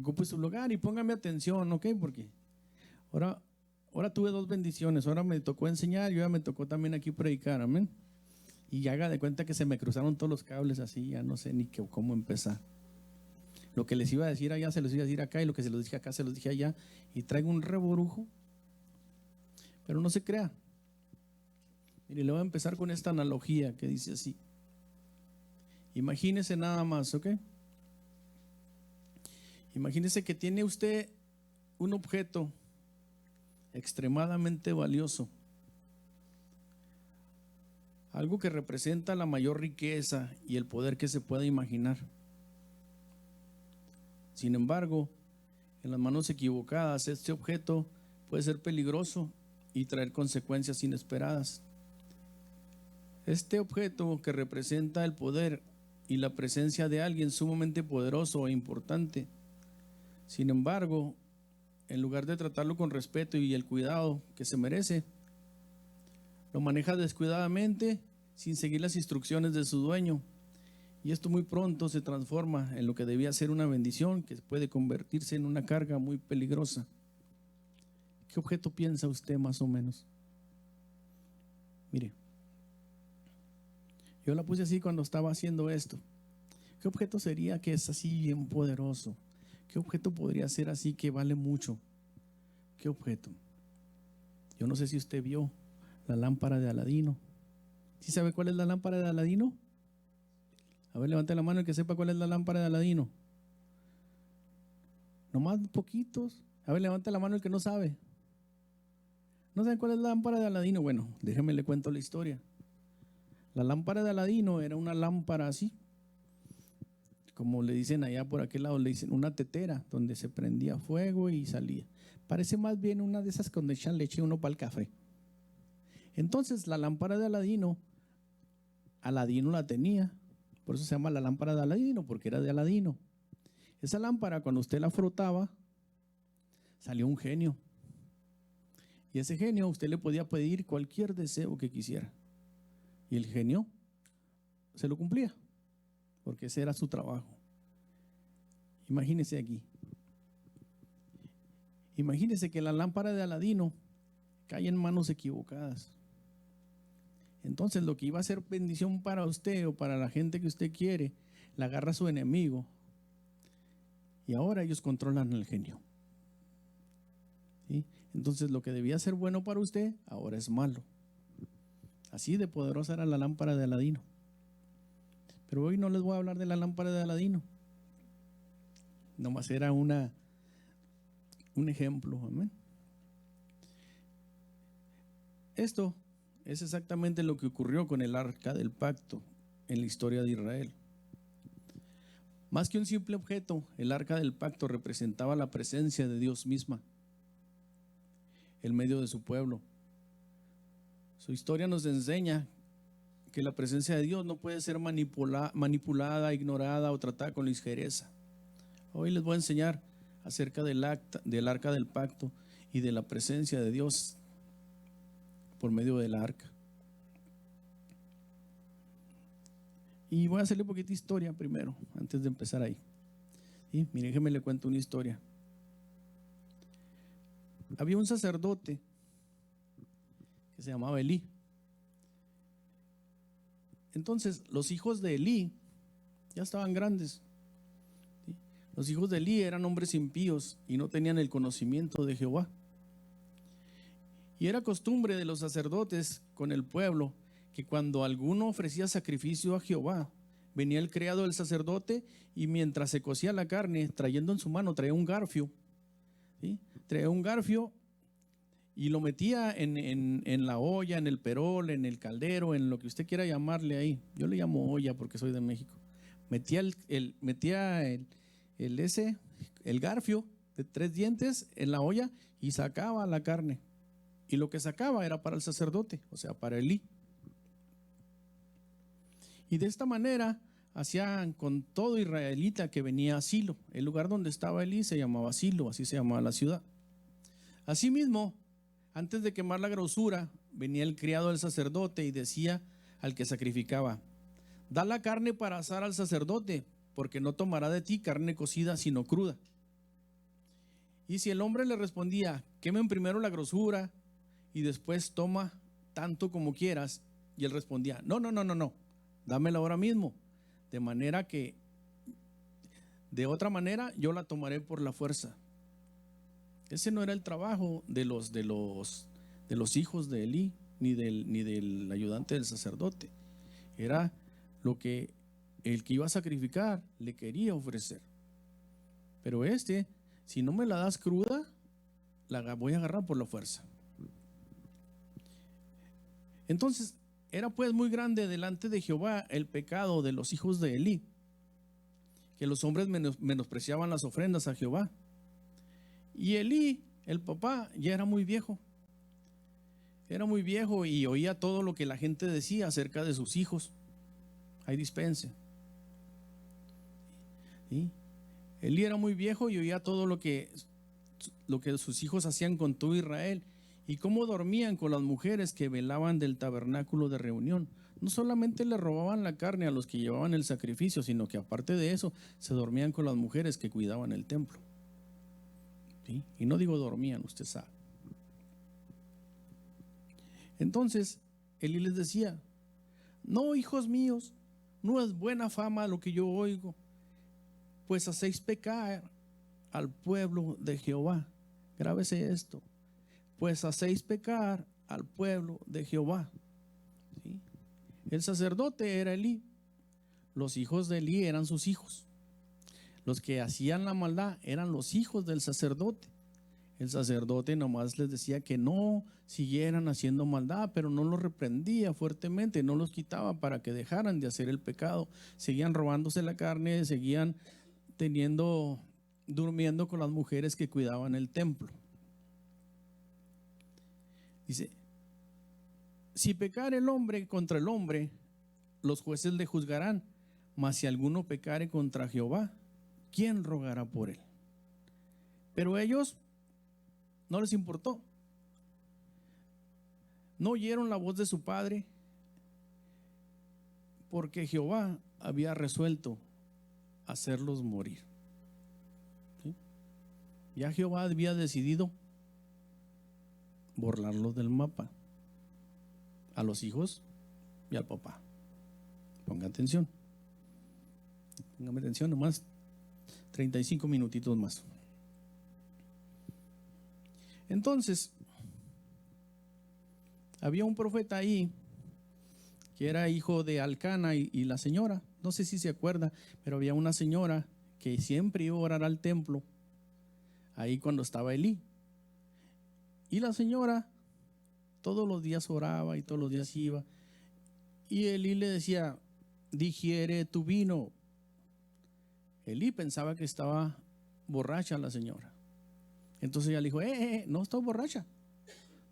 ocupe su lugar y póngame atención, ¿ok? Porque ahora tuve dos bendiciones. Ahora me tocó enseñar y ahora me tocó también aquí predicar, amén. Y haga de cuenta que se me cruzaron todos los cables así, ya no sé ni cómo empezar. Lo que les iba a decir allá se los iba a decir acá, y lo que se los dije acá se los dije allá, y traigo un reburujo. Pero no se crea. Mire, le voy a empezar con esta analogía que dice así. Imagínese nada más, ¿ok? Imagínese que tiene usted un objeto extremadamente valioso, algo que representa la mayor riqueza y el poder que se pueda imaginar. Sin embargo, en las manos equivocadas, este objeto puede ser peligroso y traer consecuencias inesperadas. Este objeto que representa el poder y la presencia de alguien sumamente poderoso e importante, sin embargo, en lugar de tratarlo con respeto y el cuidado que se merece, lo maneja descuidadamente sin seguir las instrucciones de su dueño. Y esto muy pronto se transforma en lo que debía ser una bendición, que puede convertirse en una carga muy peligrosa. ¿Qué objeto piensa usted más o menos? Mire, yo la puse así cuando estaba haciendo esto. ¿Qué objeto sería que es así bien poderoso? ¿Qué objeto podría ser así que vale mucho? ¿Qué objeto? Yo no sé si usted vio la lámpara de Aladino. ¿Sí sabe cuál es la lámpara de Aladino? A ver, levante la mano el que sepa cuál es la lámpara de Aladino. Nomás poquitos. A ver, levante la mano el que no sabe. ¿No saben cuál es la lámpara de Aladino? Bueno, déjeme le cuento la historia. La lámpara de Aladino era una lámpara así, como le dicen allá por aquel lado, le dicen una tetera, donde se prendía fuego y salía. Parece más bien una de esas donde echan leche uno para el café. Entonces la lámpara de Aladino la tenía. Por eso se llama la lámpara de Aladino, porque era de Aladino. Esa lámpara, cuando usted la frotaba, salió un genio. Y ese genio usted le podía pedir cualquier deseo que quisiera. Y el genio se lo cumplía, porque ese era su trabajo. Imagínese aquí. Imagínese que la lámpara de Aladino cae en manos equivocadas. Entonces lo que iba a ser bendición para usted o para la gente que usted quiere, la agarra su enemigo. Y ahora ellos controlan el genio. ¿Sí? Entonces lo que debía ser bueno para usted, ahora es malo. Así de poderosa era la lámpara de Aladino. Pero hoy no les voy a hablar de la lámpara de Aladino. Nomás era un ejemplo. Amén. Esto es exactamente lo que ocurrió con el arca del pacto en la historia de Israel. Más que un simple objeto, el arca del pacto representaba la presencia de Dios misma en medio de su pueblo. Su historia nos enseña que la presencia de Dios no puede ser manipulada, ignorada o tratada con ligereza. Hoy les voy a enseñar acerca del arca del pacto y de la presencia de Dios por medio del arca. Y voy a hacerle un poquito de historia primero, antes de empezar ahí. ¿Sí? Mire, déjeme le cuento una historia. Había un sacerdote que se llamaba Elí. Entonces, los hijos de Elí ya estaban grandes. ¿Sí? Los hijos de Elí eran hombres impíos y no tenían el conocimiento de Jehová. Y era costumbre de los sacerdotes con el pueblo que cuando alguno ofrecía sacrificio a Jehová, venía el criado del sacerdote y mientras se cocía la carne, trayendo en su mano, traía un garfio. ¿Sí? Traía un garfio y lo metía en la olla, en el perol, en el caldero, en lo que usted quiera llamarle ahí. Yo le llamo olla porque soy de México. Metía el garfio de 3 dientes en la olla y sacaba la carne. Y lo que sacaba era para el sacerdote, o sea, para Elí. Y de esta manera hacían con todo israelita que venía a Silo. El lugar donde estaba Elí se llamaba Silo, así se llamaba la ciudad. Asimismo, antes de quemar la grosura, venía el criado del sacerdote y decía al que sacrificaba: da la carne para asar al sacerdote, porque no tomará de ti carne cocida, sino cruda. Y si el hombre le respondía, quemen primero la grosura y después toma tanto como quieras, y él respondía, no, no, no, no, no, dámela ahora mismo, de manera que de otra manera yo la tomaré por la fuerza. Ese no era el trabajo de los hijos de Elí, ni del ayudante del sacerdote. Era lo que el que iba a sacrificar le quería ofrecer. Pero si no me la das cruda, la voy a agarrar por la fuerza. Entonces, era pues muy grande delante de Jehová el pecado de los hijos de Elí, que los hombres menospreciaban las ofrendas a Jehová. Y Elí, el papá, ya era muy viejo. Era muy viejo y oía todo lo que la gente decía acerca de sus hijos. Ahí dispense. ¿Sí? Elí era muy viejo y oía todo lo que sus hijos hacían con todo Israel y cómo dormían con las mujeres que velaban del tabernáculo de reunión. No solamente le robaban la carne a los que llevaban el sacrificio, sino que aparte de eso se dormían con las mujeres que cuidaban el templo. ¿Sí? Y no digo dormían, usted sabe. Entonces Elí les decía, no, hijos míos, no es buena fama lo que yo oigo, pues hacéis pecar al pueblo de Jehová. Grábese esto, pues hacéis pecar al pueblo de Jehová. ¿Sí? El sacerdote era Elí, los hijos de Elí eran sus hijos. Los que hacían la maldad eran los hijos del sacerdote. El sacerdote nomás les decía que no siguieran haciendo maldad, pero no los reprendía fuertemente, no los quitaba para que dejaran de hacer el pecado. Seguían robándose la carne, seguían durmiendo con las mujeres que cuidaban el templo. Dice, si pecar el hombre contra el hombre, los jueces le juzgarán, mas si alguno pecare contra Jehová, ¿quién rogará por él? Pero ellos no les importó. No oyeron la voz de su padre, porque Jehová había resuelto hacerlos morir. ¿Sí? Ya Jehová había decidido borrarlos del mapa, a los hijos y al papá. Ponga atención. Póngame atención, nomás 35 minutitos más. Entonces, había un profeta ahí que era hijo de Alcana y la señora, no sé si se acuerda, pero había una señora que siempre iba a orar al templo ahí cuando estaba Elí. Y la señora todos los días oraba y todos los días iba. Y Elí le decía, digiere tu vino. Elí pensaba que estaba borracha la señora. Entonces ella le dijo, no estoy borracha.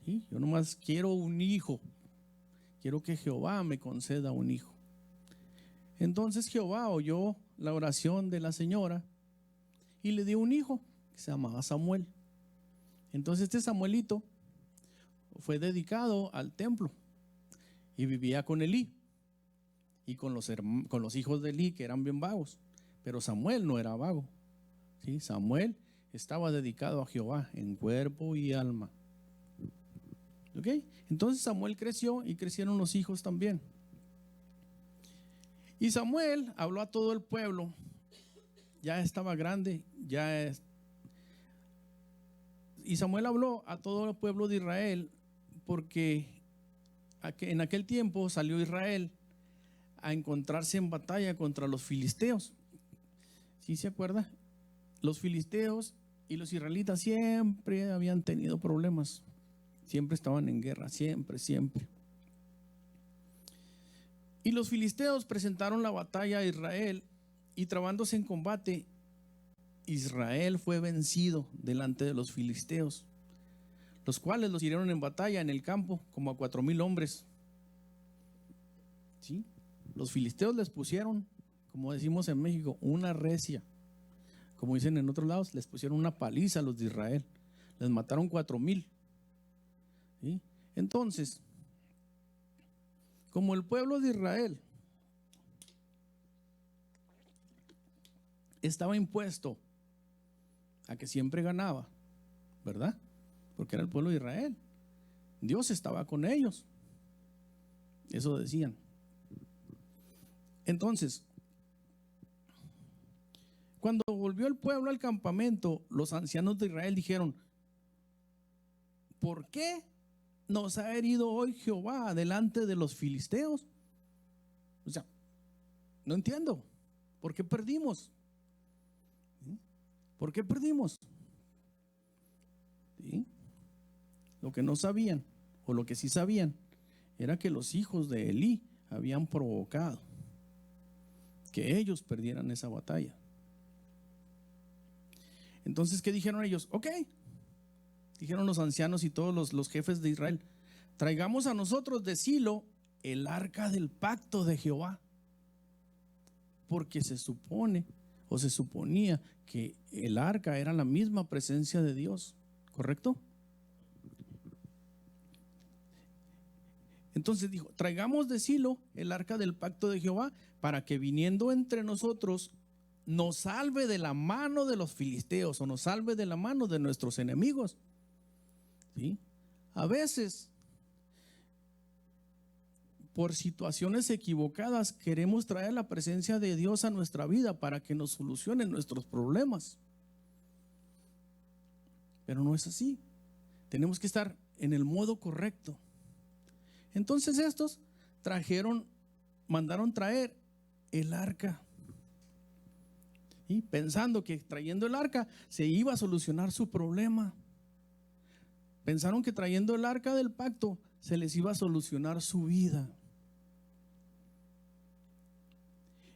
¿Sí? Yo nomás quiero un hijo. Quiero que Jehová me conceda un hijo. Entonces Jehová oyó la oración de la señora y le dio un hijo que se llamaba Samuel. Entonces este Samuelito fue dedicado al templo y vivía con Elí y con los hijos de Elí, que eran bien vagos. Pero Samuel no era vago. ¿Sí? Samuel estaba dedicado a Jehová en cuerpo y alma. ¿Ok? Entonces Samuel creció y crecieron los hijos también. Y Samuel habló a todo el pueblo. Ya estaba grande, y Samuel habló a todo el pueblo de Israel porque en aquel tiempo salió Israel a encontrarse en batalla contra los filisteos. ¿Sí se acuerda? Los filisteos y los israelitas siempre habían tenido problemas. Siempre estaban en guerra, siempre. Y los filisteos presentaron la batalla a Israel y trabándose en combate, Israel fue vencido delante de los filisteos, los cuales los hirieron en batalla en el campo como a 4,000 hombres. ¿Sí? Los filisteos les pusieron, como decimos en México, una recia. Como dicen en otros lados, les pusieron una paliza a los de Israel. Les mataron 4,000. ¿Sí? Entonces, como el pueblo de Israel estaba impuesto a que siempre ganaba, ¿verdad? Porque era el pueblo de Israel. Dios estaba con ellos. Eso decían. Entonces, cuando volvió el pueblo al campamento, los ancianos de Israel dijeron: ¿por qué nos ha herido hoy Jehová delante de los filisteos? O sea, no entiendo. ¿Por qué perdimos? ¿Por qué perdimos? ¿Sí? Lo que no sabían, o lo que sí sabían, era que los hijos de Elí habían provocado que ellos perdieran esa batalla. Entonces, ¿qué dijeron ellos? Ok, dijeron los ancianos y todos los jefes de Israel: traigamos a nosotros de Silo el arca del pacto de Jehová, porque se supone o se suponía que el arca era la misma presencia de Dios, ¿correcto? Entonces dijo: traigamos de Silo el arca del pacto de Jehová, para que viniendo entre nosotros nos salve de la mano de los filisteos, o nos salve de la mano de nuestros enemigos. ¿Sí? A veces, por situaciones equivocadas, queremos traer la presencia de Dios a nuestra vida para que nos solucione nuestros problemas. Pero no es así. Tenemos que estar en el modo correcto. Entonces estos mandaron traer el arca, y pensando que trayendo el arca se iba a solucionar su problema. Pensaron que trayendo el arca del pacto se les iba a solucionar su vida.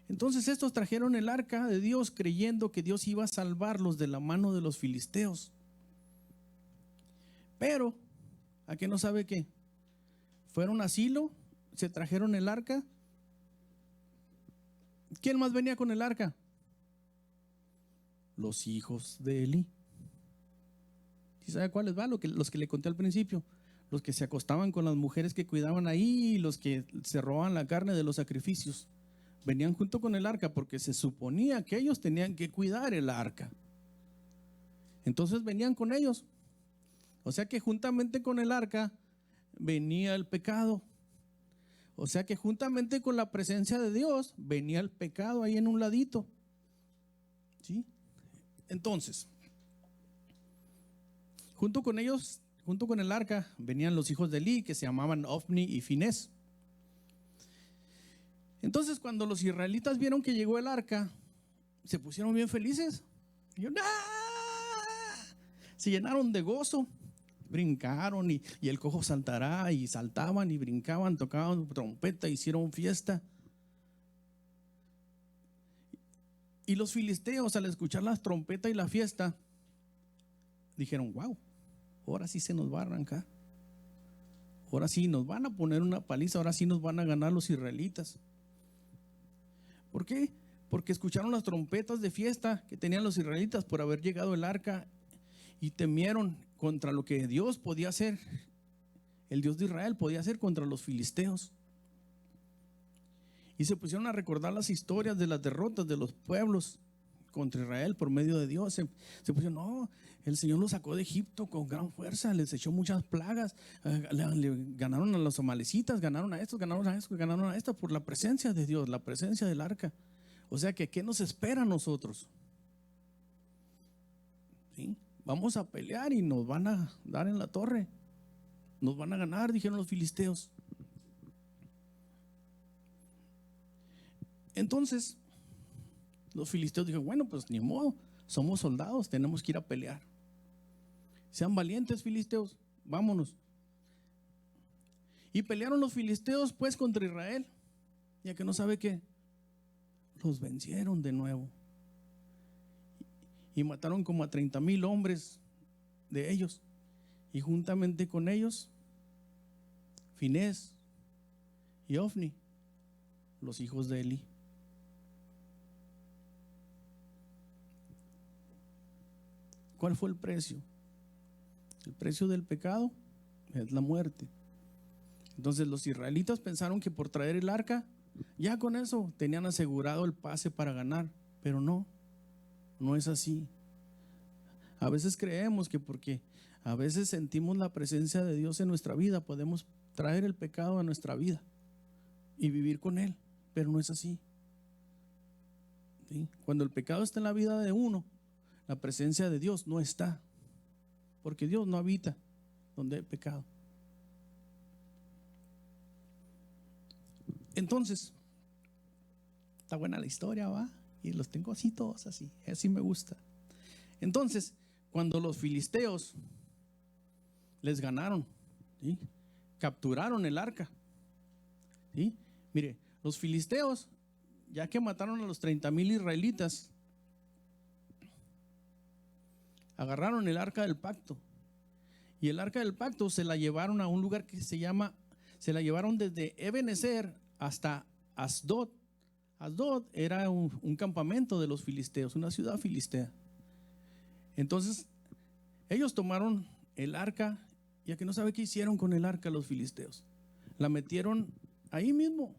Entonces estos trajeron el arca de Dios creyendo que Dios iba a salvarlos de la mano de los filisteos. Pero, ¿a qué no sabe qué? Fueron a Silo, se trajeron el arca. ¿Quién más venía con el arca? Los hijos de Elí. ¿Sí sabe cuáles van? Los que le conté al principio. Los que se acostaban con las mujeres que cuidaban ahí, y los que se robaban la carne de los sacrificios. Venían junto con el arca porque se suponía que ellos tenían que cuidar el arca. Entonces venían con ellos. O sea que juntamente con el arca venía el pecado. O sea que juntamente con la presencia de Dios venía el pecado ahí en un ladito. ¿Sí? Entonces, junto con ellos, junto con el arca, venían los hijos de Elí, que se llamaban Ofni y Finés. Entonces, cuando los israelitas vieron que llegó el arca, se pusieron bien felices. Se llenaron de gozo, brincaron, y el cojo saltará, y saltaban y brincaban, tocaban trompeta, hicieron fiesta. Y los filisteos, al escuchar las trompetas y la fiesta, dijeron: wow, ahora sí se nos va a arrancar, ahora sí nos van a poner una paliza, ahora sí nos van a ganar los israelitas. ¿Por qué? Porque escucharon las trompetas de fiesta que tenían los israelitas por haber llegado el arca, y temieron contra lo que Dios podía hacer, el Dios de Israel podía hacer contra los filisteos. Y se pusieron a recordar las historias de las derrotas de los pueblos contra Israel por medio de Dios. Se pusieron: no, el Señor los sacó de Egipto con gran fuerza, les echó muchas plagas, le ganaron a los amalecitas, ganaron a estos, ganaron a estos, ganaron a estos, por la presencia de Dios, la presencia del arca. O sea que, ¿qué nos espera a nosotros? ¿Sí? Vamos a pelear y nos van a dar en la torre, nos van a ganar, dijeron los filisteos. Entonces los filisteos dijeron: bueno, pues ni modo, somos soldados, tenemos que ir a pelear. Sean valientes, filisteos, vámonos. Y pelearon los filisteos pues contra Israel. Ya que no sabe qué, los vencieron de nuevo. Y mataron como a 30,000 hombres de ellos. Y juntamente con ellos, Finés y Ofni, los hijos de Elí. ¿Cuál fue el precio? El precio del pecado es la muerte. Entonces los israelitas pensaron que por traer el arca, ya con eso tenían asegurado el pase para ganar. Pero no es así. A veces creemos que porque a veces sentimos la presencia de Dios en nuestra vida, podemos traer el pecado a nuestra vida y vivir con él, pero no es así. ¿Sí? Cuando el pecado está en la vida de uno, la presencia de Dios no está, porque Dios no habita donde hay pecado. Entonces, está buena la historia, ¿va? Y los tengo así todos así me gusta. Entonces, cuando los filisteos les ganaron, ¿sí?, capturaron el arca, ¿sí? Mire, los filisteos, ya que mataron a los 30,000 israelitas, agarraron el arca del pacto. Y el arca del pacto se la llevaron a un lugar que se llevaron desde Ebenezer hasta Asdod. Asdod era un campamento de los filisteos, una ciudad filistea. Entonces, ellos tomaron el arca, ya que no sabe qué hicieron con el arca los filisteos. La metieron ahí mismo.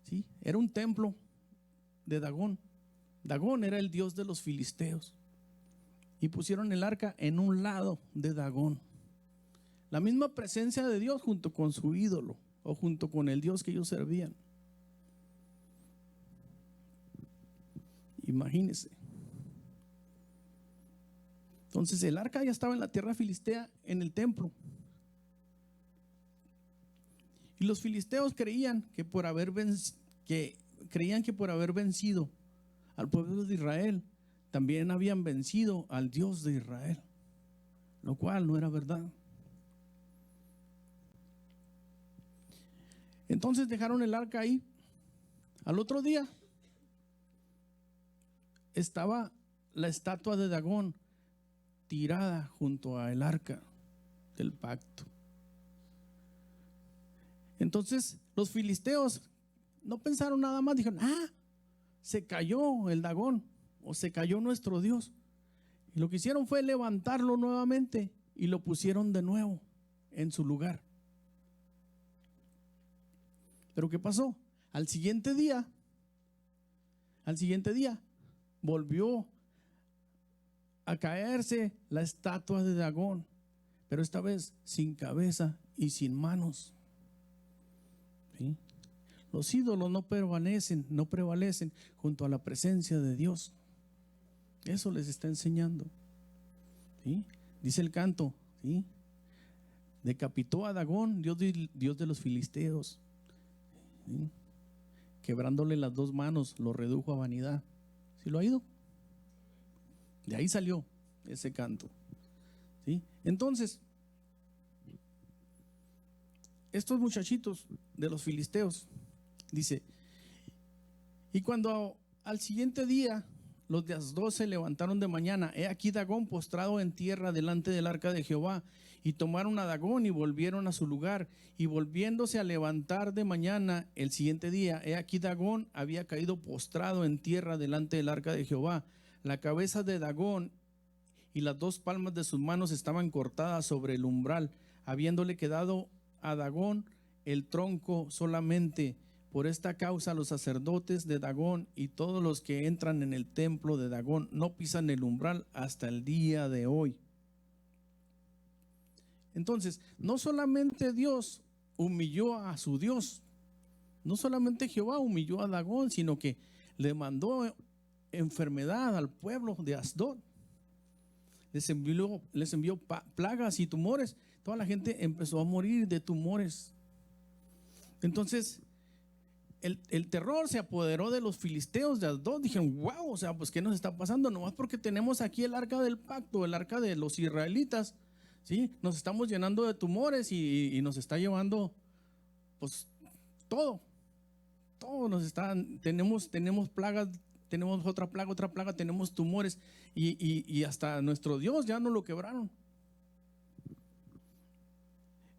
¿Sí? Era un templo de Dagón. Dagón era el dios de los filisteos. Y pusieron el arca en un lado de Dagón. La misma presencia de Dios junto con su ídolo o junto con el Dios que ellos servían. Imagínense. Entonces el arca ya estaba en la tierra filistea, en el templo. Y los filisteos creían que por haber vencido al pueblo de Israel, también habían vencido al Dios de Israel, lo cual no era verdad. Entonces dejaron el arca ahí. Al otro día estaba la estatua de Dagón tirada junto al arca del pacto. Entonces los filisteos no pensaron nada más, dijeron: se cayó el Dagón, o se cayó nuestro Dios. Y lo que hicieron fue levantarlo nuevamente y lo pusieron de nuevo en su lugar. Pero ¿qué pasó? Al siguiente día volvió a caerse la estatua de Dagón, pero esta vez sin cabeza y sin manos. ¿Sí? Los ídolos no prevalecen junto a la presencia de Dios. Eso les está enseñando. ¿Sí? Dice el canto, ¿sí?, decapitó a Dagón, Dios de los filisteos, ¿sí?, quebrándole las 2 manos, lo redujo a vanidad. ¿Sí lo ha oído? De ahí salió ese canto. ¿Sí? Entonces, estos muchachitos de los filisteos, dice: y cuando al siguiente día los de Asdod se levantaron de mañana, he aquí Dagón postrado en tierra delante del arca de Jehová, y tomaron a Dagón y volvieron a su lugar, y volviéndose a levantar de mañana el siguiente día, he aquí Dagón había caído postrado en tierra delante del arca de Jehová. La cabeza de Dagón y las 2 palmas de sus manos estaban cortadas sobre el umbral, habiéndole quedado a Dagón el tronco solamente. Por esta causa los sacerdotes de Dagón y todos los que entran en el templo de Dagón no pisan el umbral hasta el día de hoy. Entonces, no solamente Dios humilló a su Dios, no solamente Jehová humilló a Dagón, sino que le mandó enfermedad al pueblo de Asdod. Les envió plagas y tumores. Toda la gente empezó a morir de tumores. Entonces, el terror se apoderó de los filisteos de Asdod. Dijeron: wow, o sea, pues ¿qué nos está pasando? Nomás porque tenemos aquí el arca del pacto, el arca de los israelitas, ¿sí?, nos estamos llenando de tumores y nos está llevando, pues, todo nos está, tenemos plagas, tenemos otra plaga, tenemos tumores y hasta nuestro Dios ya no lo quebraron.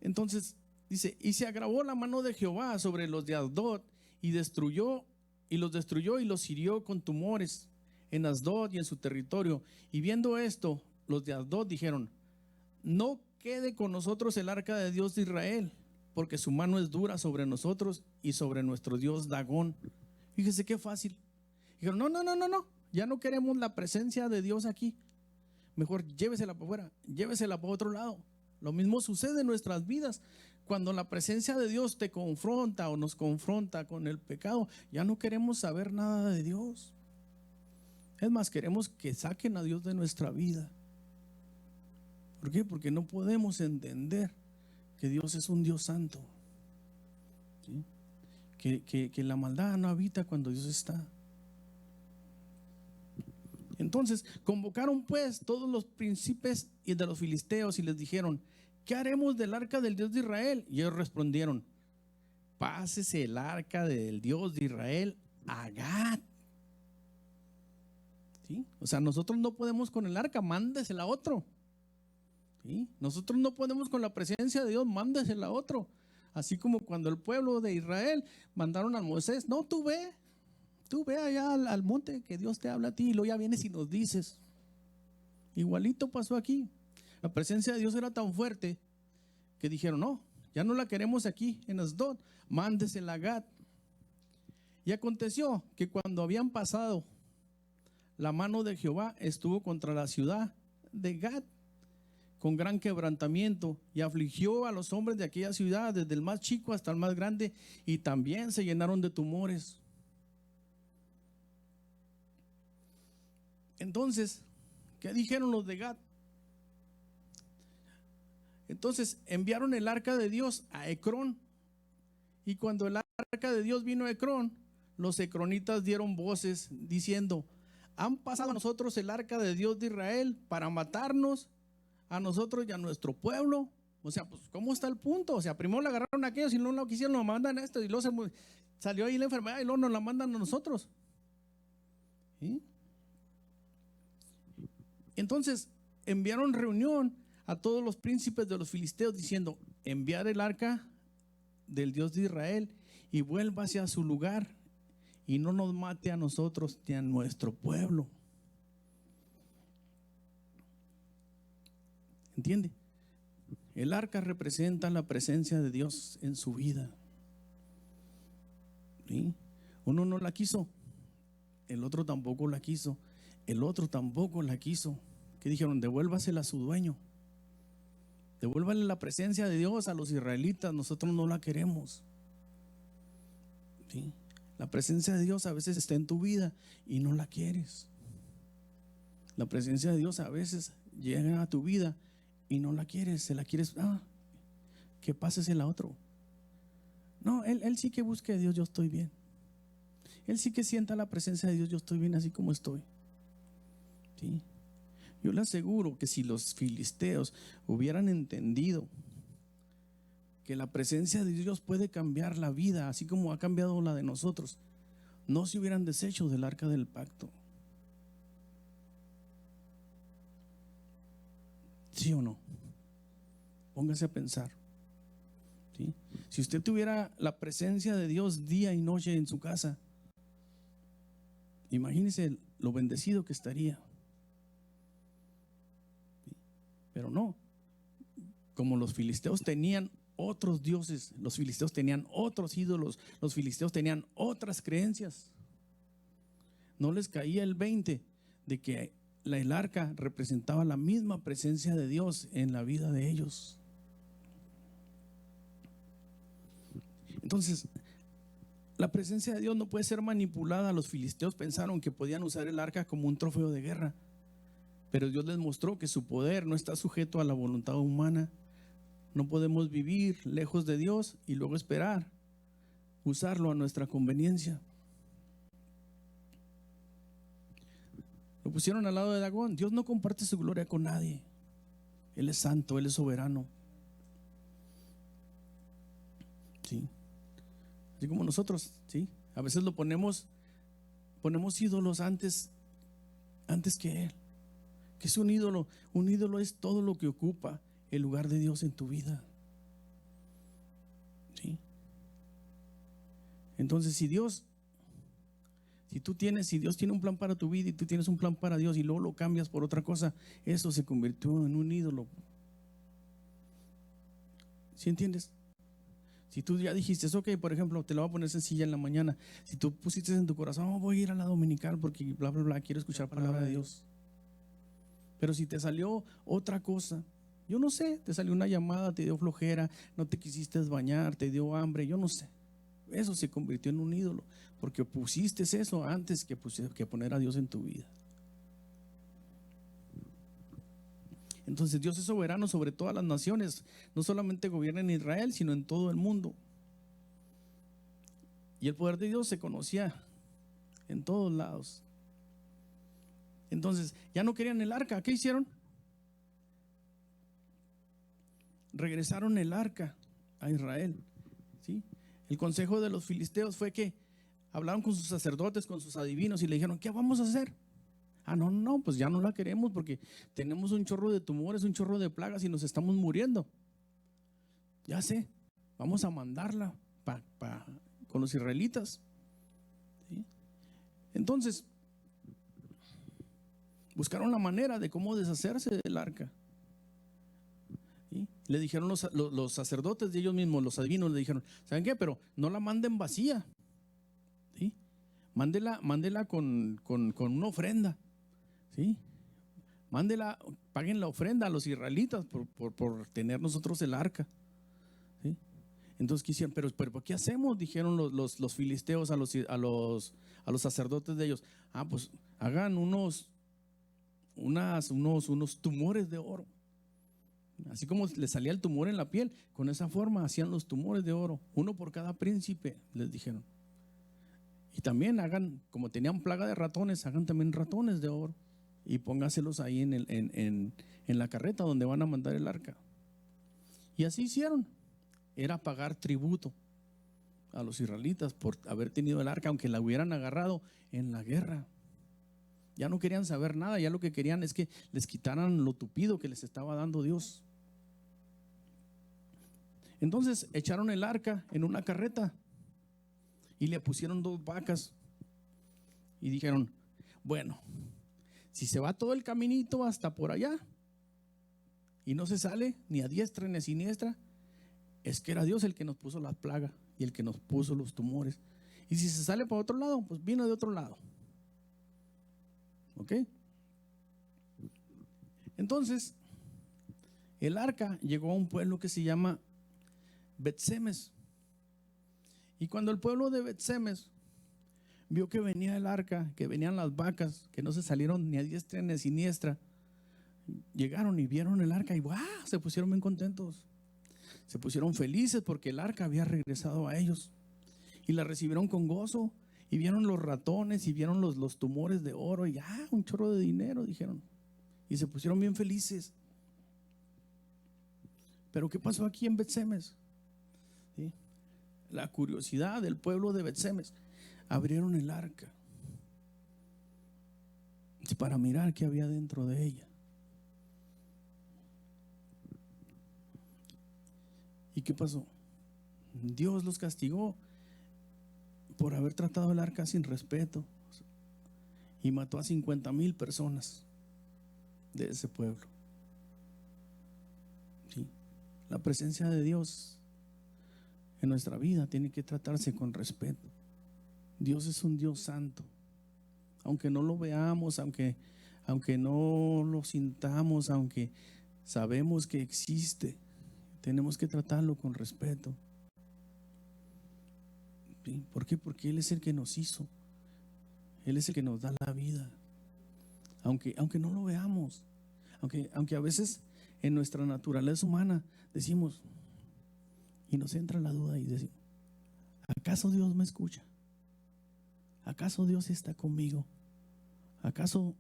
Entonces dice: y se agravó la mano de Jehová sobre los de Asdod y los destruyó y los hirió con tumores en Asdod y en su territorio. Y viendo esto, los de Asdod dijeron: no quede con nosotros el arca de Dios de Israel, porque su mano es dura sobre nosotros y sobre nuestro Dios Dagón. Fíjese qué fácil. Dijeron: no, ya no queremos la presencia de Dios aquí. mejor llévesela para afuera, llévesela para otro lado. Lo mismo sucede en nuestras vidas. Cuando la presencia de Dios te confronta o nos confronta con el pecado, ya no queremos saber nada de Dios. Es más, queremos que saquen a Dios de nuestra vida. ¿Por qué? Porque no podemos entender que Dios es un Dios santo, ¿sí? Que la maldad no habita cuando Dios está. Entonces convocaron pues todos los príncipes de los filisteos y les dijeron: ¿qué haremos del arca del Dios de Israel? Y ellos respondieron: pásese el arca del Dios de Israel a Gat. ¿Sí? O sea, nosotros no podemos con el arca, mándesela a otro. ¿Sí? Nosotros no podemos con la presencia de Dios, mándesela a otro. Así como cuando el pueblo de Israel mandaron a Moisés: no, tú ve allá al monte que Dios te habla a ti, y luego ya vienes y nos dices. Igualito pasó aquí. La presencia de Dios era tan fuerte que dijeron: no, ya no la queremos aquí en Asdod, mándesela a Gat. Y aconteció que cuando habían pasado, la mano de Jehová estuvo contra la ciudad de Gat con gran quebrantamiento, y afligió a los hombres de aquella ciudad, desde el más chico hasta el más grande, y también se llenaron de tumores. Entonces, ¿qué dijeron los de Gat? Entonces enviaron el arca de Dios a Ecrón, y cuando el arca de Dios vino a Ecrón, los ecronitas dieron voces diciendo: han pasado a nosotros el arca de Dios de Israel para matarnos a nosotros y a nuestro pueblo. O sea, pues ¿cómo está el punto? O sea, primero le agarraron a aquellos y no lo quisieron, nos mandan a esto, y luego salió ahí la enfermedad y luego nos la mandan a nosotros. ¿Sí? Entonces enviaron reunión a todos los príncipes de los filisteos diciendo: enviar el arca del Dios de Israel y vuélvase a su lugar y no nos mate a nosotros ni a nuestro pueblo. ¿Entiende? El arca representa la presencia de Dios en su vida. ¿Sí? Uno no la quiso, el otro tampoco la quiso, el otro tampoco la quiso. ¿Qué dijeron? Devuélvasela a su dueño. Devuélvale la presencia de Dios a los israelitas, nosotros no la queremos. ¿Sí? La presencia de Dios a veces está en tu vida y no la quieres. La presencia de Dios a veces llega a tu vida y no la quieres, se la quieres, que pases a otro. No, él sí que busque a Dios, yo estoy bien. Él sí que sienta la presencia de Dios, yo estoy bien así como estoy. ¿Sí? Yo le aseguro que si los filisteos hubieran entendido que la presencia de Dios puede cambiar la vida, así como ha cambiado la de nosotros, no se hubieran deshecho del arca del pacto. ¿Sí o no? Póngase a pensar. ¿Sí? Si usted tuviera la presencia de Dios día y noche en su casa, imagínese lo bendecido que estaría. ¿Sí? Pero no, como los filisteos tenían otros dioses, los filisteos tenían otros ídolos, los filisteos tenían otras creencias, no les caía el 20 de que el arca representaba la misma presencia de Dios en la vida de ellos. Entonces, la presencia de Dios no puede ser manipulada. Los filisteos pensaron que podían usar el arca como un trofeo de guerra, pero Dios les mostró que su poder no está sujeto a la voluntad humana. No podemos vivir lejos de Dios y luego esperar usarlo a nuestra conveniencia. Lo pusieron al lado de Dagón. Dios no comparte su gloria con nadie. Él es santo, Él es soberano. ¿Sí? Así como nosotros, ¿sí? A veces ponemos ídolos antes que Él. ¿Qué es un ídolo? Un ídolo es todo lo que ocupa el lugar de Dios en tu vida. ¿Sí? Entonces, si Dios tiene un plan para tu vida y tú tienes un plan para Dios y luego lo cambias por otra cosa, eso se convirtió en un ídolo. ¿Sí entiendes? Si tú ya dijiste, ok, por ejemplo, te lo voy a poner sencilla en la mañana. Si tú pusiste en tu corazón, voy a ir a la dominical porque bla, bla, bla, quiero escuchar palabra de Dios. Pero si te salió otra cosa, yo no sé, te salió una llamada, te dio flojera, no te quisiste bañar, te dio hambre, yo no sé. Eso se convirtió en un ídolo, porque pusiste eso antes que poner a Dios en tu vida. Entonces Dios es soberano sobre todas las naciones, no solamente gobierna en Israel, sino en todo el mundo. Y el poder de Dios se conocía en todos lados. Entonces ya no querían el arca. ¿Qué hicieron? Regresaron el arca a Israel, ¿sí? El consejo de los filisteos fue que hablaron con sus sacerdotes, con sus adivinos, y le dijeron: ¿qué vamos a hacer? No, pues ya no la queremos porque tenemos un chorro de tumores, un chorro de plagas y nos estamos muriendo. Ya sé, vamos a mandarla con los israelitas, ¿sí? Entonces buscaron la manera de cómo deshacerse del arca, ¿sí? Le dijeron los sacerdotes de ellos mismos, los adivinos, le dijeron: ¿saben qué? Pero no la manden vacía, ¿sí? Mándela con una ofrenda, ¿sí? Mándela, paguen la ofrenda a los israelitas por tener nosotros el arca, ¿sí? Entonces quisieron, pero ¿qué hacemos? Dijeron los filisteos a los sacerdotes de ellos: pues hagan unos tumores de oro. Así como les salía el tumor en la piel, con esa forma hacían los tumores de oro, uno por cada príncipe, les dijeron. Y también hagan, como tenían plaga de ratones, hagan también ratones de oro y póngaselos ahí en la carreta donde van a mandar el arca. Y así hicieron. Era pagar tributo a los israelitas por haber tenido el arca, aunque la hubieran agarrado en la guerra. Ya no querían saber nada, ya lo que querían es que les quitaran lo tupido que les estaba dando Dios. Entonces echaron el arca en una carreta y le pusieron 2 vacas y dijeron: bueno, si se va todo el caminito hasta por allá y no se sale ni a diestra ni a siniestra, es que era Dios el que nos puso la plaga y el que nos puso los tumores. Y si se sale para otro lado, pues vino de otro lado. ¿Ok? Entonces el arca llegó a un pueblo que se llama Bet-Semes. Y cuando el pueblo de Bet-Semes vio que venía el arca, que venían las vacas, que no se salieron ni a diestra ni a siniestra, llegaron y vieron el arca y ¡wow! Se pusieron bien contentos. Se pusieron felices porque el arca había regresado a ellos y la recibieron con gozo, y vieron los ratones y vieron los tumores de oro y un chorro de dinero, dijeron, y se pusieron bien felices. Pero ¿qué pasó aquí en Bet-Semes? ¿Sí? La curiosidad del pueblo de Bet-Semes, abrieron el arca para mirar qué había dentro de ella. ¿Y qué pasó? Dios los castigó por haber tratado el arca sin respeto y mató a 50,000 personas de ese pueblo. ¿Sí? La presencia de Dios en nuestra vida tiene que tratarse con respeto. Dios es un Dios santo. Aunque no lo veamos, aunque no lo sintamos, aunque sabemos que existe, tenemos que tratarlo con respeto. ¿Sí? ¿Por qué? Porque Él es el que nos hizo. Él es el que nos da la vida. Aunque no lo veamos, aunque a veces en nuestra naturaleza humana decimos, y nos entra la duda y decimos: ¿acaso Dios me escucha? ¿Acaso Dios está conmigo? ¿Acaso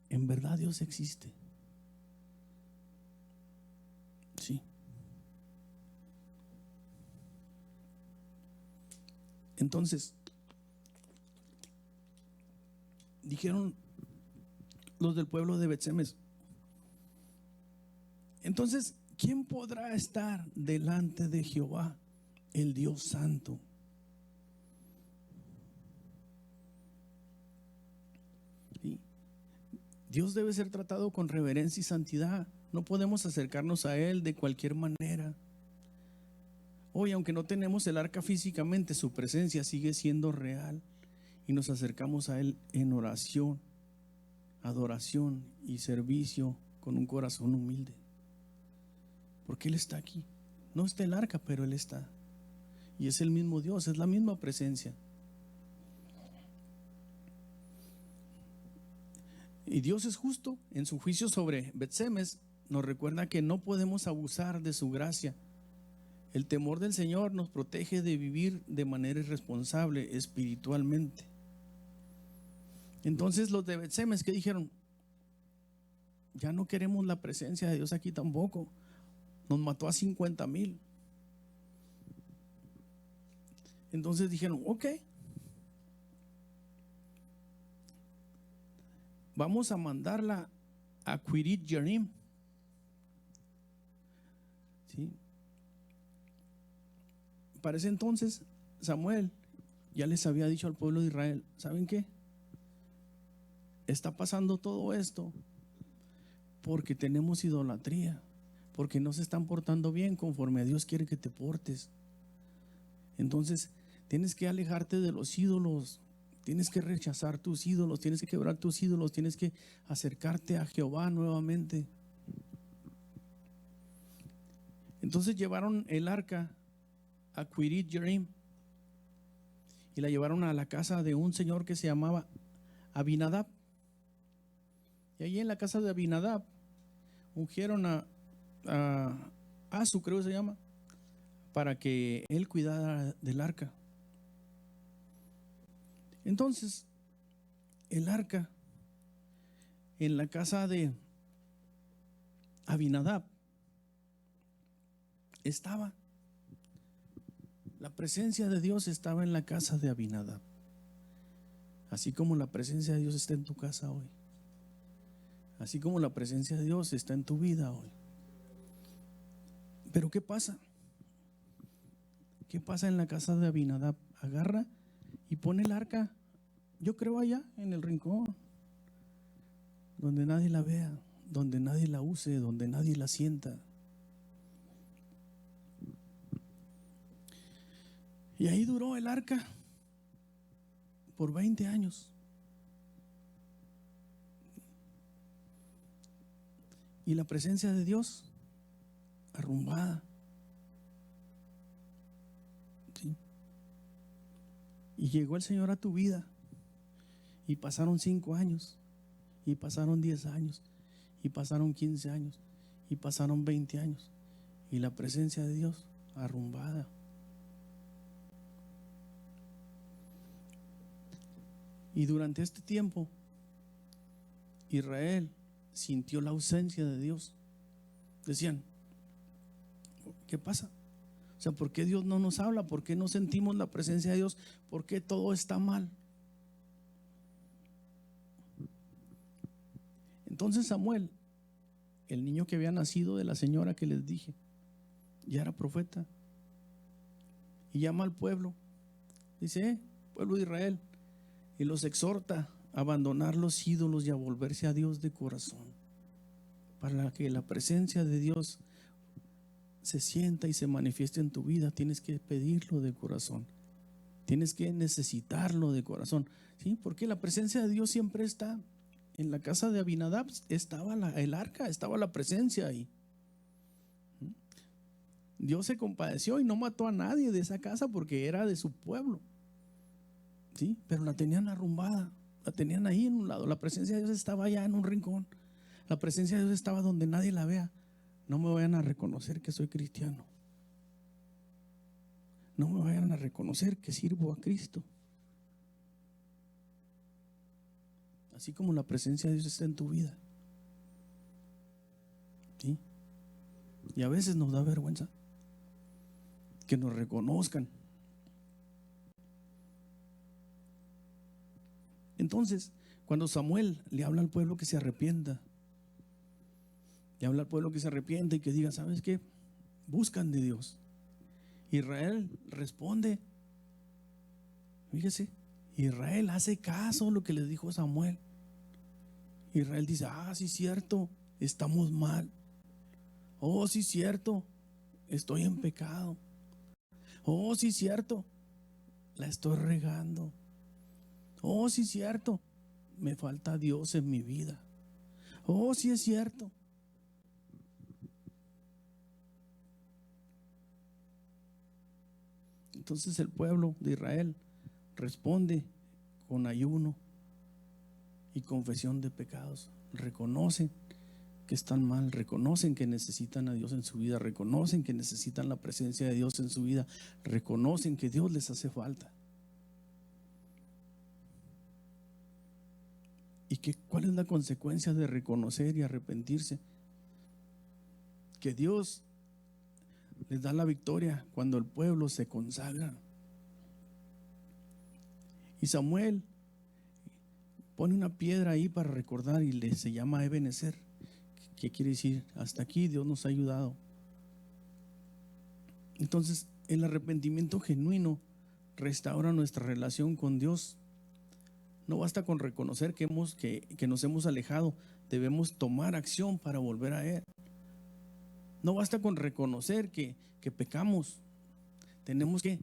en verdad Dios existe? Sí. Entonces dijeron los del pueblo de Bet-Semes: entonces, ¿quién podrá estar delante de Jehová, el Dios santo? ¿Sí? Dios debe ser tratado con reverencia y santidad. No podemos acercarnos a Él de cualquier manera. Hoy, aunque no tenemos el arca físicamente, su presencia sigue siendo real y nos acercamos a Él en oración, adoración y servicio con un corazón humilde. Porque Él está aquí. No está el arca, pero Él está. Y es el mismo Dios, es la misma presencia. Y Dios es justo en su juicio sobre Bet-Semes. Nos recuerda que no podemos abusar de su gracia. El temor del Señor nos protege de vivir de manera irresponsable espiritualmente. Entonces los de Bet-Semes, ¿qué dijeron? Ya no queremos la presencia de Dios aquí tampoco. Nos mató a 50,000. Entonces dijeron, ok, vamos a mandarla a Quirit Jearim. ¿Sí? Para ese entonces Samuel ya les había dicho al pueblo de Israel, ¿saben qué? Está pasando todo esto porque tenemos idolatría, porque no se están portando bien conforme a Dios quiere que te portes. Entonces tienes que alejarte de los ídolos, tienes que rechazar tus ídolos, tienes que quebrar tus ídolos, tienes que acercarte a Jehová nuevamente. Entonces llevaron el arca a Quirit Jearim y la llevaron a la casa de un señor que se llamaba Abinadab. Y allí en la casa de Abinadab ungieron a Asu, creo que se llama, para que él cuidara del arca. Entonces el arca en la casa de Abinadab estaba. La presencia de Dios estaba en la casa de Abinadab. Así como la presencia de Dios está en tu casa hoy. Así como la presencia de Dios está en tu vida hoy. Pero ¿qué pasa? ¿Qué pasa en la casa de Abinadab? Agarra y pone el arca, yo creo allá en el rincón, donde nadie la vea, donde nadie la use, donde nadie la sienta. Y ahí duró el arca por 20 años. Y la presencia de Dios arrumbada. ¿Sí? Y llegó el Señor a tu vida. Y pasaron 5 años. Y pasaron 10 años. Y pasaron 15 años. Y pasaron 20 años. Y la presencia de Dios arrumbada. Y durante este tiempo, Israel sintió la ausencia de Dios. Decían, ¿qué pasa? O sea, ¿por qué Dios no nos habla? ¿Por qué no sentimos la presencia de Dios? ¿Por qué todo está mal? Entonces Samuel, el niño que había nacido de la señora que les dije, ya era profeta. Y llama al pueblo. Dice, pueblo de Israel, y los exhorta a abandonar los ídolos y a volverse a Dios de corazón, para que la presencia de Dios se sienta y se manifieste en tu vida. Tienes que pedirlo de corazón, tienes que necesitarlo de corazón, ¿sí? Porque la presencia de Dios siempre está. En la casa de Abinadab estaba el arca, estaba la presencia ahí. Dios se compadeció y no mató a nadie de esa casa porque era de su pueblo. ¿Sí? Pero la tenían arrumbada, la tenían ahí en un lado. La presencia de Dios estaba allá en un rincón. La presencia de Dios estaba donde nadie la vea. No me vayan a reconocer que soy cristiano. No me vayan a reconocer que sirvo a Cristo. Así como la presencia de Dios está en tu vida. ¿Sí? Y a veces nos da vergüenza que nos reconozcan. Entonces, cuando Samuel le habla al pueblo que se arrepienta, le habla al pueblo que se arrepienta y que diga, ¿sabes qué? Buscan de Dios. Israel responde. Fíjese, Israel hace caso a lo que les dijo Samuel. Israel dice, sí, cierto, estamos mal. Oh, sí, cierto, estoy en pecado. Oh, sí, cierto, la estoy regando. Oh, sí, cierto, me falta Dios en mi vida. Oh, sí es cierto. Entonces el pueblo de Israel responde con ayuno y confesión de pecados. Reconocen que están mal, reconocen que necesitan a Dios en su vida, reconocen que necesitan la presencia de Dios en su vida, reconocen que Dios les hace falta. ¿Y cuál es la consecuencia de reconocer y arrepentirse? Que Dios les da la victoria cuando el pueblo se consagra. Y Samuel pone una piedra ahí para recordar y se llama Ebenezer, que quiere decir hasta aquí Dios nos ha ayudado. Entonces el arrepentimiento genuino restaura nuestra relación con Dios. No basta con reconocer que nos hemos alejado, debemos tomar acción para volver a Él. No basta con reconocer que pecamos, tenemos que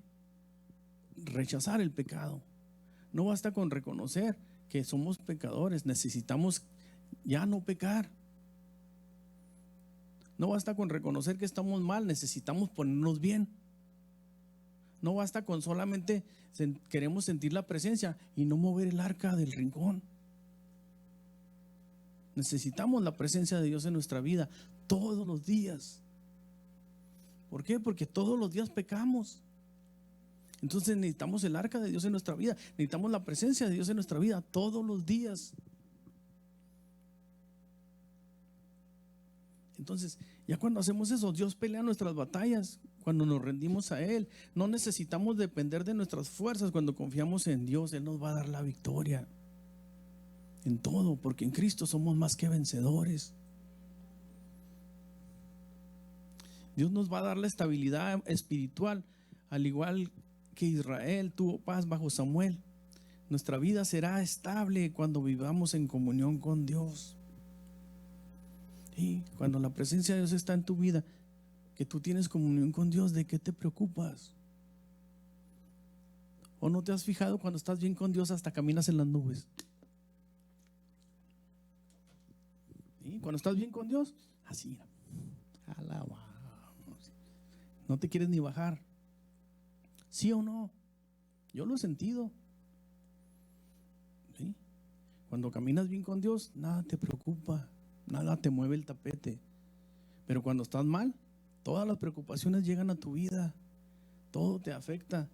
rechazar el pecado. No basta con reconocer que somos pecadores, necesitamos ya no pecar. No basta con reconocer que estamos mal, necesitamos ponernos bien. No basta con solamente queremos sentir la presencia y no mover el arca del rincón. Necesitamos la presencia de Dios en nuestra vida todos los días. ¿Por qué? Porque todos los días pecamos. Entonces necesitamos el arca de Dios en nuestra vida, necesitamos la presencia de Dios en nuestra vida todos los días. Entonces, ya cuando hacemos eso, Dios pelea nuestras batallas cuando nos rendimos a Él. No necesitamos depender de nuestras fuerzas. Cuando confiamos en Dios, Él nos va a dar la victoria en todo, porque en Cristo somos más que vencedores. Dios nos va a dar la estabilidad espiritual, al igual que Israel tuvo paz bajo Samuel. Nuestra vida será estable cuando vivamos en comunión con Dios. Y cuando la presencia de Dios está en tu vida, que tú tienes comunión con Dios, ¿de qué te preocupas? ¿O no te has fijado cuando estás bien con Dios hasta caminas en las nubes? ¿Sí? Cuando estás bien con Dios, así, alaba, no te quieres ni bajar. ¿Sí o no? Yo lo he sentido. ¿Sí? Cuando caminas bien con Dios, nada te preocupa, nada te mueve el tapete. Pero cuando estás mal, todas las preocupaciones llegan a tu vida, todo te afecta.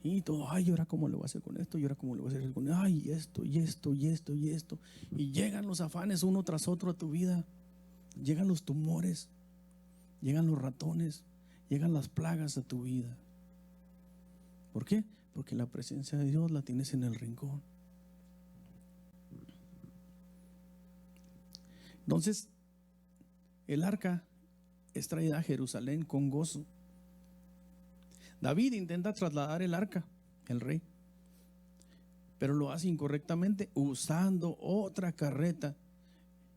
Y todo, ay, ¿y ahora cómo le voy a hacer con esto? ¿Y ahora cómo le voy a hacer con esto? Ay, esto, y esto, y esto, y esto. Y llegan los afanes uno tras otro a tu vida. Llegan los tumores, llegan los ratones, llegan las plagas a tu vida. ¿Por qué? Porque la presencia de Dios la tienes en el rincón. Entonces, el arca es traída a Jerusalén con gozo. David intenta trasladar el arca, el rey, pero lo hace incorrectamente usando otra carreta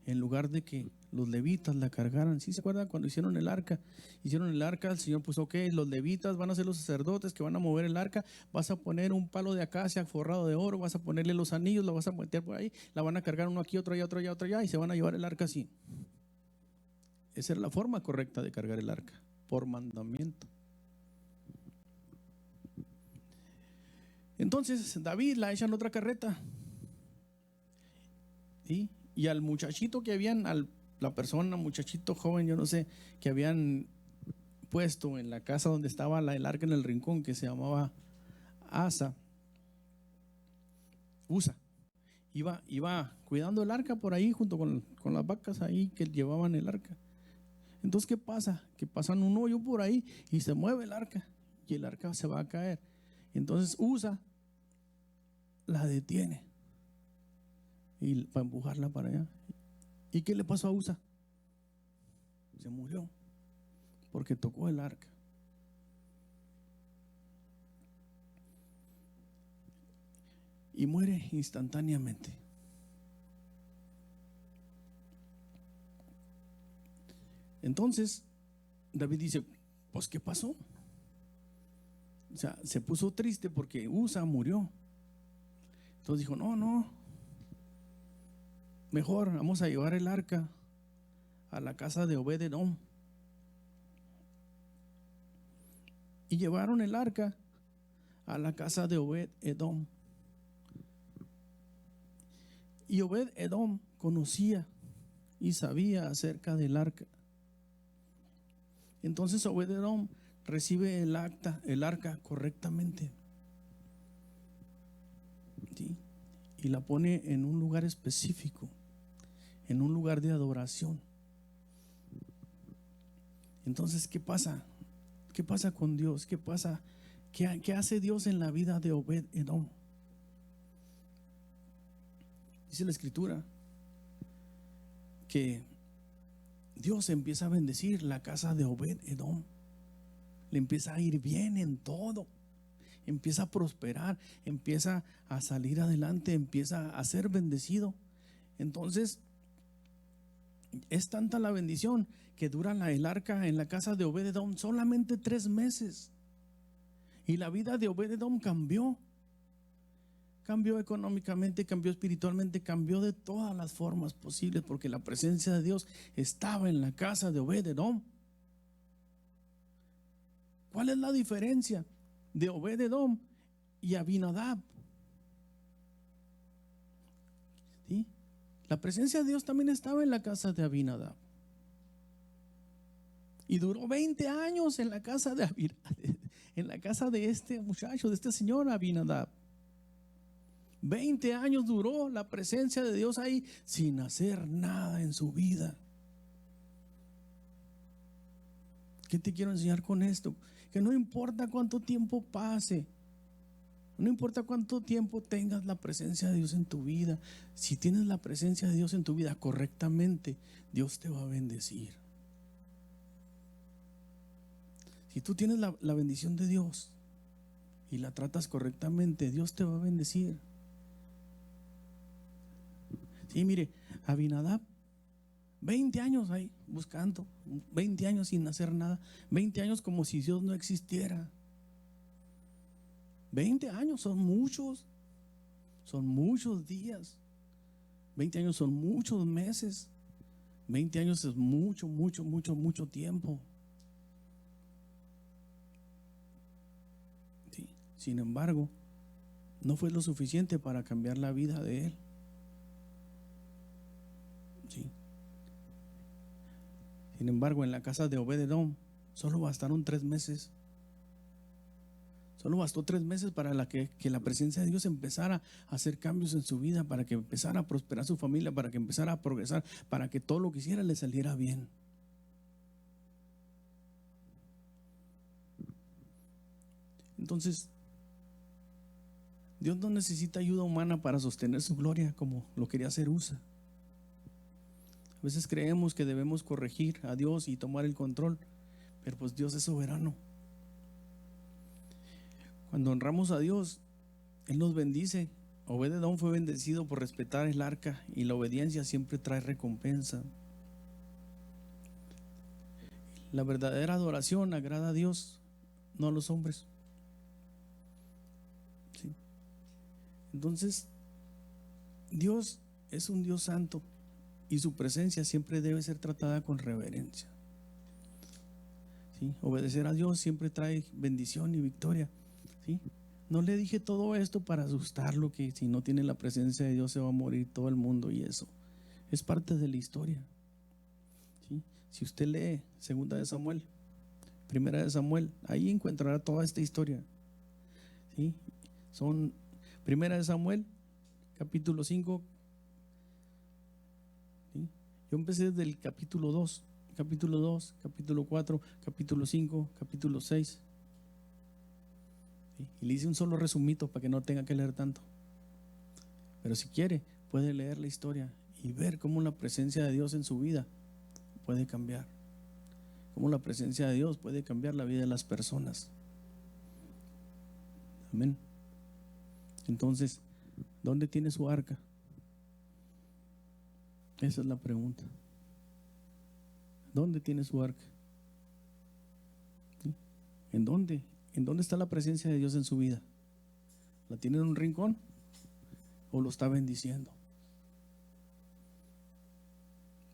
en lugar de que los levitas la cargaran. ¿Sí se acuerdan cuando hicieron el arca? Hicieron el arca, el Señor puso, ok, los levitas van a ser los sacerdotes que van a mover el arca, vas a poner un palo de acacia forrado de oro, vas a ponerle los anillos, la vas a meter por ahí, la van a cargar uno aquí, otro allá, otro allá, otro allá, y se van a llevar el arca así. Esa era la forma correcta de cargar el arca, por mandamiento. Entonces David la echa en otra carreta. ¿Sí? Y al muchachito que habían, la persona, muchachito joven, yo no sé, que habían puesto en la casa donde estaba el arca en el rincón, que se llamaba Usa, iba cuidando el arca por ahí junto con las vacas ahí que llevaban el arca. Entonces, ¿qué pasa? Que pasan un hoyo por ahí y se mueve el arca y el arca se va a caer. Entonces Usa la detiene y para empujarla para allá. ¿Y qué le pasó a Usa? Se murió porque tocó el arca. Y muere instantáneamente. Entonces David dice, pues ¿qué pasó? O sea, se puso triste porque Usa murió. Entonces dijo, no, mejor vamos a llevar el arca a la casa de Obed-Edom. Y llevaron el arca a la casa de Obed-Edom. Y Obed-Edom conocía y sabía acerca del arca. Entonces Obed-Edom recibe el arca correctamente, ¿sí? Y la pone en un lugar específico, en un lugar de adoración. Entonces, ¿qué pasa? ¿Qué pasa con Dios? ¿Qué pasa? ¿Qué hace Dios en la vida de Obed-Edom? Dice la Escritura que Dios empieza a bendecir la casa de Obed-Edom. Le empieza a ir bien en todo. Empieza a prosperar, empieza a salir adelante, empieza a ser bendecido. Entonces, es tanta la bendición que dura el arca en la casa de Obed-Edom solamente 3 meses. Y la vida de Obed-Edom cambió. Cambió económicamente, cambió espiritualmente, cambió de todas las formas posibles, porque la presencia de Dios estaba en la casa de Obed-Edom. ¿Cuál es la diferencia de Obed-Edom y Abinadab? ¿Sí? La presencia de Dios también estaba en la casa de Abinadab. Y duró 20 años en la casa de este muchacho, de este señor Abinadab. 20 años duró la presencia de Dios ahí sin hacer nada en su vida. ¿Qué te quiero enseñar con esto? Que no importa cuánto tiempo pase, no importa cuánto tiempo tengas la presencia de Dios en tu vida, si tienes la presencia de Dios en tu vida correctamente, Dios te va a bendecir. Si tú tienes la bendición de Dios y la tratas correctamente, Dios te va a bendecir. Sí, mire, Abinadab, 20 años ahí buscando, 20 años sin hacer nada, 20 años como si Dios no existiera. 20 años son muchos días. 20 años son muchos meses. 20 años es mucho tiempo. Sí. Sin embargo, no fue lo suficiente para cambiar la vida de él. Sí. Sin embargo, en la casa de Obed-Edom solo bastaron 3 meses. Solo bastó 3 meses para que la presencia de Dios empezara a hacer cambios en su vida, para que empezara a prosperar su familia, para que empezara a progresar, para que todo lo que hiciera le saliera bien. Entonces, Dios no necesita ayuda humana para sostener su gloria como lo quería hacer Usa. A veces creemos que debemos corregir a Dios y tomar el control, pero pues Dios es soberano. Cuando honramos a Dios, Él nos bendice. Obed-Edom fue bendecido por respetar el arca, y la obediencia siempre trae recompensa. La verdadera adoración agrada a Dios, no a los hombres. ¿Sí? Entonces, Dios es un Dios santo y su presencia siempre debe ser tratada con reverencia. ¿Sí? Obedecer a Dios siempre trae bendición y victoria. ¿Sí? No le dije todo esto para asustarlo, que si no tiene la presencia de Dios se va a morir todo el mundo, y eso es parte de la historia. ¿Sí? Si usted lee 2 de Samuel, 1 de Samuel, ahí encontrará toda esta historia. ¿Sí? Son 1 de Samuel, capítulo 5. ¿Sí? Yo empecé desde el capítulo 2, capítulo 4, capítulo 5, capítulo 6. ¿Sí? Y le hice un solo resumito para que no tenga que leer tanto. Pero si quiere, puede leer la historia y ver cómo la presencia de Dios en su vida puede cambiar. Cómo la presencia de Dios puede cambiar la vida de las personas. Amén. Entonces, ¿dónde tiene su arca? Esa es la pregunta. ¿Dónde tiene su arca? ¿Sí? ¿En dónde? ¿En dónde está la presencia de Dios en su vida? ¿La tiene en un rincón? o lo está bendiciendo?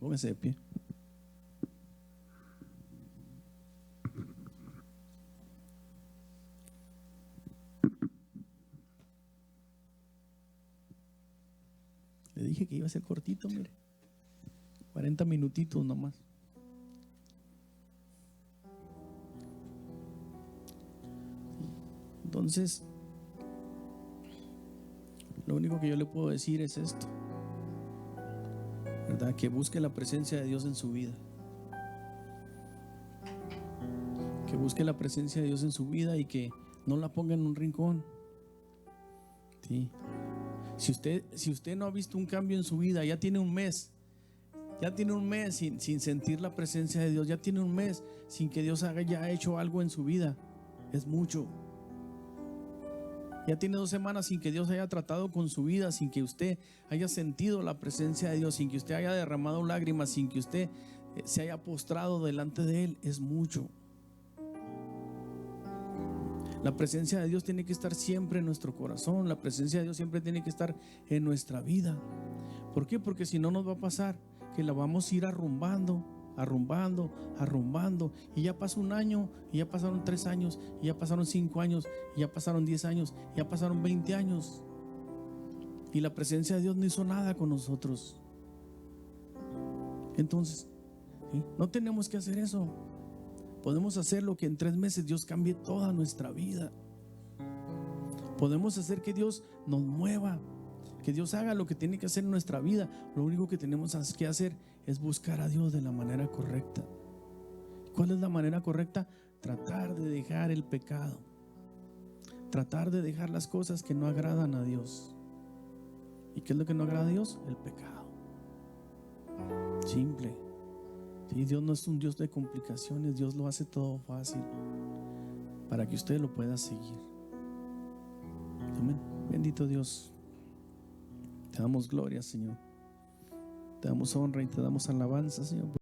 Póngase de pie. Le dije que iba a ser cortito, mire. 40 minutitos nomás. Entonces, lo único que yo le puedo decir es esto, ¿verdad? Que busque la presencia de Dios en su vida. Que busque la presencia de Dios en su vida y que no la ponga en un rincón. ¿Sí? Si usted no ha visto un cambio en su vida, ya tiene un mes sin sentir la presencia de Dios, ya tiene un mes sin que Dios haya hecho algo en su vida, es mucho. Ya tiene 2 semanas sin que Dios haya tratado con su vida, sin que usted haya sentido la presencia de Dios, sin que usted haya derramado lágrimas, sin que usted se haya postrado delante de Él, es mucho. La presencia de Dios tiene que estar siempre en nuestro corazón. La presencia de Dios siempre tiene que estar en nuestra vida. ¿Por qué? Porque si no nos va a pasar que la vamos a ir arrumbando, y ya pasó 1 año, y ya pasaron 3 años, y ya pasaron 5 años, y ya pasaron 10 años, y ya pasaron 20 años, y la presencia de Dios no hizo nada con nosotros. Entonces, ¿sí? No tenemos que hacer eso. Podemos hacer lo que en 3 meses Dios cambie toda nuestra vida. Podemos hacer que Dios nos mueva, que Dios haga lo que tiene que hacer en nuestra vida. Lo único que tenemos que hacer es buscar a Dios de la manera correcta. ¿Cuál es la manera correcta? Tratar de dejar el pecado, tratar de dejar las cosas que no agradan a Dios. ¿Y qué es lo que no agrada a Dios? El pecado. Simple. Sí, Dios no es un Dios de complicaciones. Dios lo hace todo fácil para que usted lo pueda seguir. Amén. Bendito Dios. Te damos gloria, Señor. Te damos honra y te damos alabanza, Señor.